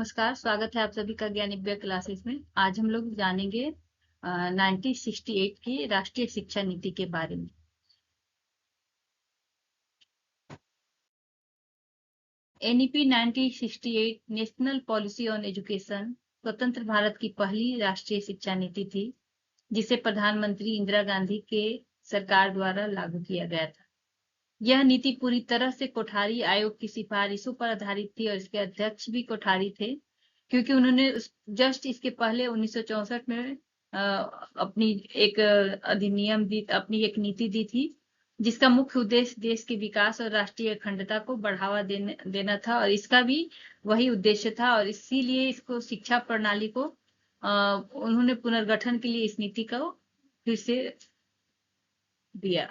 नमस्कार, स्वागत है आप सभी का ज्ञानिव्य क्लासेस में। आज हम लोग जानेंगे 1968 की राष्ट्रीय शिक्षा नीति के बारे में। NEP 1968 national policy on education स्वतंत्र भारत की पहली राष्ट्रीय शिक्षा नीति थी, जिसे प्रधानमंत्री इंदिरा गांधी के सरकार द्वारा लागू किया गया था। यह नीति पूरी तरह से कोठारी आयोग की सिफारिशों पर आधारित थी और इसके अध्यक्ष भी कोठारी थे, क्योंकि उन्होंने जस्ट इसके पहले 1964 में अपनी एक अधिनियम दी, अपनी एक नीति दी थी, जिसका मुख्य उद्देश्य देश के विकास और राष्ट्रीय अखंडता को बढ़ावा देना था और इसका भी वही उद्देश्य था। और इसीलिए इसको शिक्षा प्रणाली को उन्होंने पुनर्गठन के लिए इस नीति को फिर से दिया।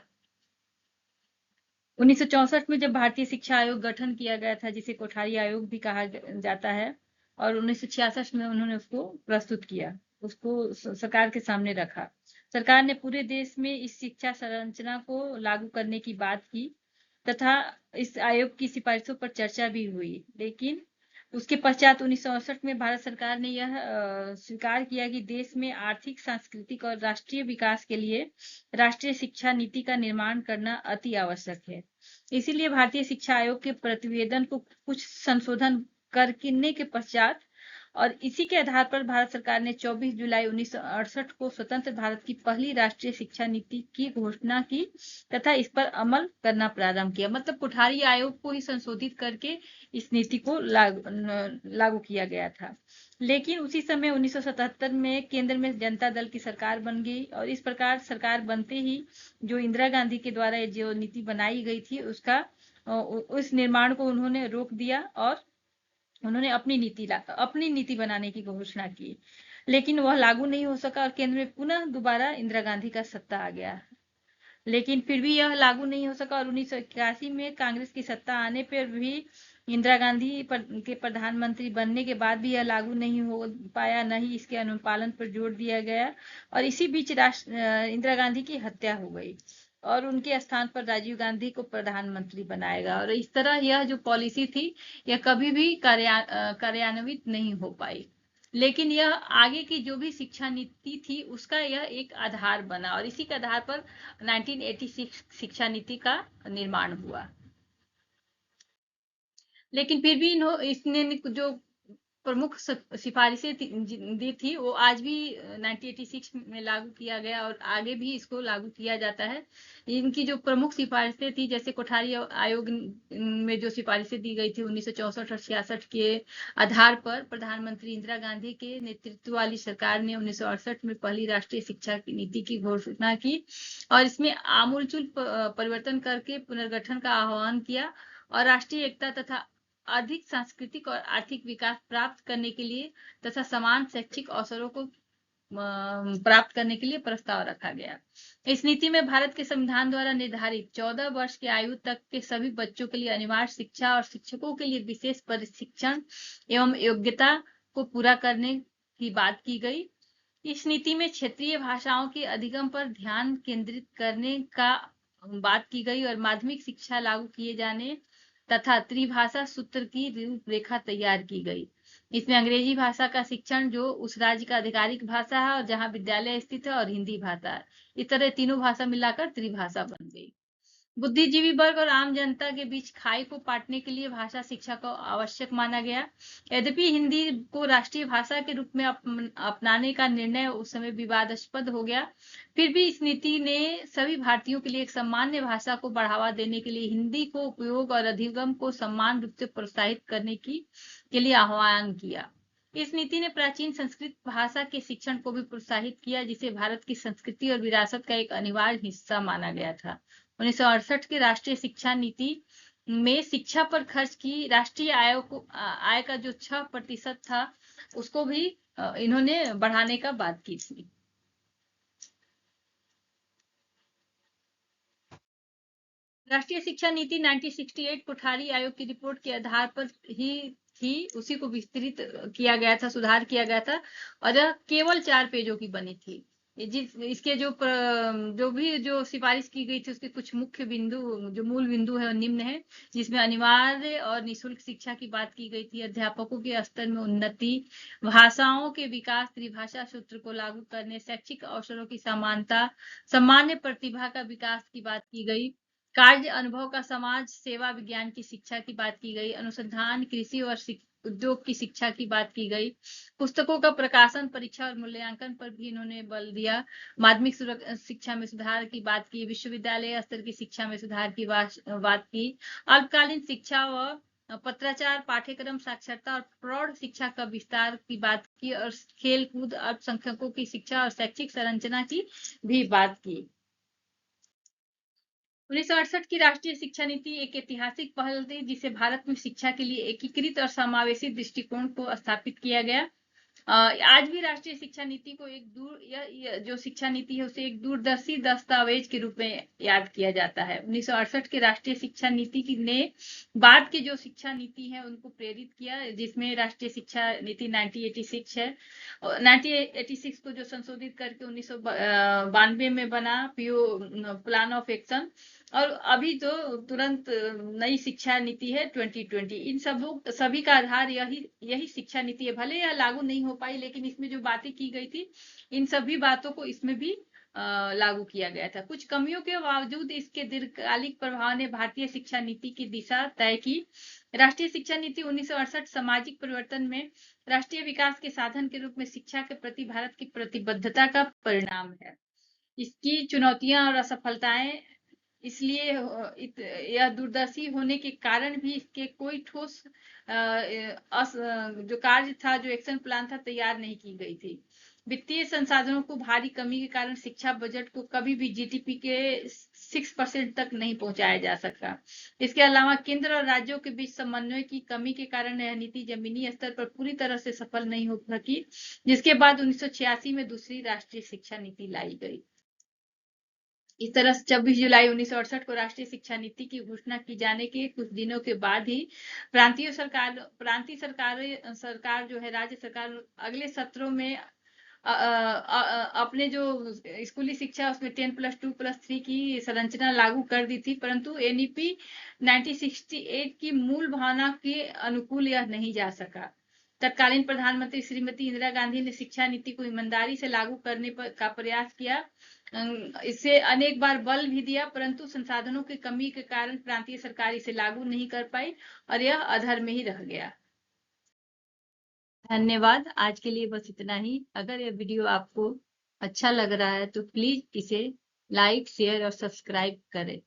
1964 में जब भारतीय शिक्षा आयोग गठन किया गया था, जिसे कोठारी आयोग भी कहा जाता है, और 1966 में उन्होंने उसको प्रस्तुत किया, उसको सरकार के सामने रखा। सरकार ने पूरे देश में इस शिक्षा संरचना को लागू करने की बात की तथा इस आयोग की सिफारिशों पर चर्चा भी हुई, लेकिन उसके पश्चात 1968 में भारत सरकार ने यह स्वीकार किया कि देश में आर्थिक, सांस्कृतिक और राष्ट्रीय विकास के लिए राष्ट्रीय शिक्षा नीति का निर्माण करना अति आवश्यक है। इसीलिए भारतीय शिक्षा आयोग के प्रतिवेदन को कुछ संशोधन करने के पश्चात और इसी के आधार पर भारत सरकार ने 24 जुलाई 1968 को स्वतंत्र भारत की पहली राष्ट्रीय शिक्षा नीति की घोषणा की तथा इस पर अमल करना प्रारंभ किया। मतलब कोठारी आयोग को ही संशोधित करके इस नीति को लागू किया गया था। लेकिन उसी समय 1977 में केंद्र में जनता दल की सरकार बन गई और इस प्रकार सरकार बनते ही जो इंदिरा गांधी के द्वारा जो नीति बनाई गई थी उस निर्माण को उन्होंने रोक दिया और उन्होंने अपनी नीति बनाने की घोषणा की, लेकिन वह लागू नहीं हो सका और केंद्र में पुनः दोबारा इंदिरा गांधी का सत्ता आ गया। लेकिन फिर भी यह लागू नहीं हो सका और 1981 में कांग्रेस की सत्ता आने पर भी इंदिरा गांधी के प्रधानमंत्री बनने के बाद भी यह लागू नहीं हो पाया, न ही इसके अनुपालन पर जोर दिया गया और इसी बीच इंदिरा गांधी की हत्या हो गई और उनके स्थान पर राजीव गांधी को प्रधानमंत्री बनाएगा। और इस तरह यह जो पॉलिसी थी यह कभी भी कार्यान्वित नहीं हो पाई, लेकिन यह आगे की जो भी शिक्षा नीति थी उसका यह एक आधार बना और इसी के आधार पर 1986 शिक्षा नीति का निर्माण हुआ। लेकिन फिर भी इसने जो प्रमुख सिफारिशें दी थी वो आज भी 1986 में लागू किया गया और आगे भी इसको लागू किया जाता है। इनकी जो प्रमुख सिफारिशें थी, जैसे कोठारी आयोग में जो सिफारिशें दी गई थी 1964 और 66 के आधार पर प्रधानमंत्री इंदिरा गांधी के नेतृत्व वाली सरकार ने 1968 में पहली राष्ट्रीय शिक्षा की नीति की घोषणा की और इसमें आमूलचूल परिवर्तन करके पुनर्गठन का आह्वान किया और राष्ट्रीय एकता तथा अधिक सांस्कृतिक और आर्थिक विकास प्राप्त करने के लिए तथा समान शैक्षिक अवसरों को प्राप्त करने के लिए प्रस्ताव रखा गया। इस नीति में भारत के संविधान द्वारा निर्धारित 14 वर्ष की आयु तक के सभी बच्चों के लिए अनिवार्य शिक्षा और शिक्षकों के लिए विशेष प्रशिक्षण एवं योग्यता को पूरा करने की बात की गई। इस नीति में क्षेत्रीय भाषाओं के अधिगम पर ध्यान केंद्रित करने का बात की गई और माध्यमिक शिक्षा लागू किए जाने तथा त्रिभाषा सूत्र की रूपरेखा तैयार की गई। इसमें अंग्रेजी भाषा का शिक्षण जो उस राज्य का आधिकारिक भाषा है और जहां विद्यालय स्थित है और हिंदी भाषा है, इस तरह तीनों भाषा मिलाकर त्रिभाषा बन गई। बुद्धिजीवी वर्ग और आम जनता के बीच खाई को पाटने के लिए भाषा शिक्षा को आवश्यक माना गया। यद्यपि हिंदी को राष्ट्रीय भाषा के रूप में अपनाने का निर्णय उस समय विवादास्पद हो गया, फिर भी इस नीति ने सभी भारतीयों के लिए एक सामान्य भाषा को बढ़ावा देने के लिए हिंदी को उपयोग और अधिगम को समान रूप से प्रोत्साहित करने के लिए आह्वान किया। इस नीति ने प्राचीन संस्कृत भाषा के शिक्षण को भी प्रोत्साहित किया, जिसे भारत की संस्कृति और विरासत का एक अनिवार्य हिस्सा माना गया था। 1968 की राष्ट्रीय शिक्षा नीति में शिक्षा पर खर्च की राष्ट्रीय आय का जो 6% था उसको भी इन्होंने बढ़ाने का बात की थी। राष्ट्रीय शिक्षा नीति 1968 कोठारी आयोग की रिपोर्ट के आधार पर ही थी, उसी को विस्तृत किया गया था, सुधार किया गया था और यह केवल 4 पेजों की बनी थी। इसके जो सिफारिश की गई थी उसके कुछ मुख्य बिंदु, जो मूल बिंदु है वो निम्न है, जिसमें अनिवार्य और निःशुल्क शिक्षा की बात की गई थी, अध्यापकों के स्तर में उन्नति, भाषाओं के विकास, त्रिभाषा सूत्र को लागू करने, शैक्षिक अवसरों की समानता, सामान्य प्रतिभा का विकास की बात की गई, कार्य अनुभव का समाज सेवा विज्ञान की शिक्षा की बात की गई, अनुसंधान कृषि और उद्योग की शिक्षा की बात की गई, पुस्तकों का प्रकाशन परीक्षा और मूल्यांकन पर भी इन्होंने बल दिया, माध्यमिक शिक्षा में सुधार की बात की, विश्वविद्यालय स्तर की शिक्षा में सुधार की बात की, अल्पकालीन शिक्षा व पत्राचार पाठ्यक्रम साक्षरता और प्रौढ़ शिक्षा का विस्तार की बात की, और खेलकूद अल्पसंख्यकों की शिक्षा और शैक्षिक संरचना की भी बात की। 1968 की राष्ट्रीय शिक्षा नीति एक ऐतिहासिक पहल थी, जिसे भारत में शिक्षा के लिए एकीकृत और समावेशी दृष्टिकोण को स्थापित किया गया। आज भी राष्ट्रीय शिक्षा नीति को यह जो शिक्षा नीति है उसे एक दूरदर्शी दस्तावेज के रूप में याद किया जाता है। 1968 के राष्ट्रीय शिक्षा नीति ने बाद की जो शिक्षा नीति है उनको प्रेरित किया, जिसमें राष्ट्रीय शिक्षा नीति 1986 है। 1986 को जो संशोधित करके 1992 में बना प्लान ऑफ एक्शन, और अभी जो तुरंत नई शिक्षा नीति है 2020, इन सभी का आधार यही शिक्षा नीति है। भले यह लागू नहीं हो पाई, लेकिन इसमें जो बातें की गई थी इन सभी बातों को इसमें भी लागू किया गया था। कुछ कमियों के बावजूद इसके दीर्घकालिक प्रभाव ने भारतीय शिक्षा नीति की दिशा तय की। राष्ट्रीय शिक्षा नीति 1968 सामाजिक परिवर्तन में राष्ट्रीय विकास के साधन के रूप में शिक्षा के प्रति भारत की प्रतिबद्धता का परिणाम है। इसकी चुनौतियां और असफलताएं इसलिए यह दूरदर्शी होने के कारण भी इसके कोई ठोस जो कार्य था, जो एक्शन प्लान था, तैयार नहीं की गई थी। वित्तीय संसाधनों को भारी कमी के कारण शिक्षा बजट को कभी भी जीडीपी के 6% तक नहीं पहुंचाया जा सका। इसके अलावा केंद्र और राज्यों के बीच समन्वय की कमी के कारण यह नीति जमीनी स्तर पर पूरी तरह से सफल नहीं हो सकी, जिसके बाद 1986 में दूसरी राष्ट्रीय शिक्षा नीति लाई गई। इस तरह 26 जुलाई 1968 को राष्ट्रीय शिक्षा नीति की घोषणा की जाने के कुछ दिनों के बाद ही प्रांतीय सरकार जो है, राज्य सरकार अगले सत्रों में अपने जो स्कूली शिक्षा उसमें 10+2+3 की संरचना लागू कर दी थी, परंतु एनईपी 1968 की मूल भावना के अनुकूल यह नहीं जा सका। तत्कालीन प्रधानमंत्री श्रीमती इंदिरा गांधी ने शिक्षा नीति को ईमानदारी से लागू करने का प्रयास किया, इसे अनेक बार बल भी दिया, परंतु संसाधनों की कमी के कारण प्रांतीय सरकार इसे लागू नहीं कर पाई और यह अधर में ही रह गया। धन्यवाद। आज के लिए बस इतना ही। अगर यह वीडियो आपको अच्छा लग रहा है तो प्लीज इसे लाइक, शेयर और सब्सक्राइब करें।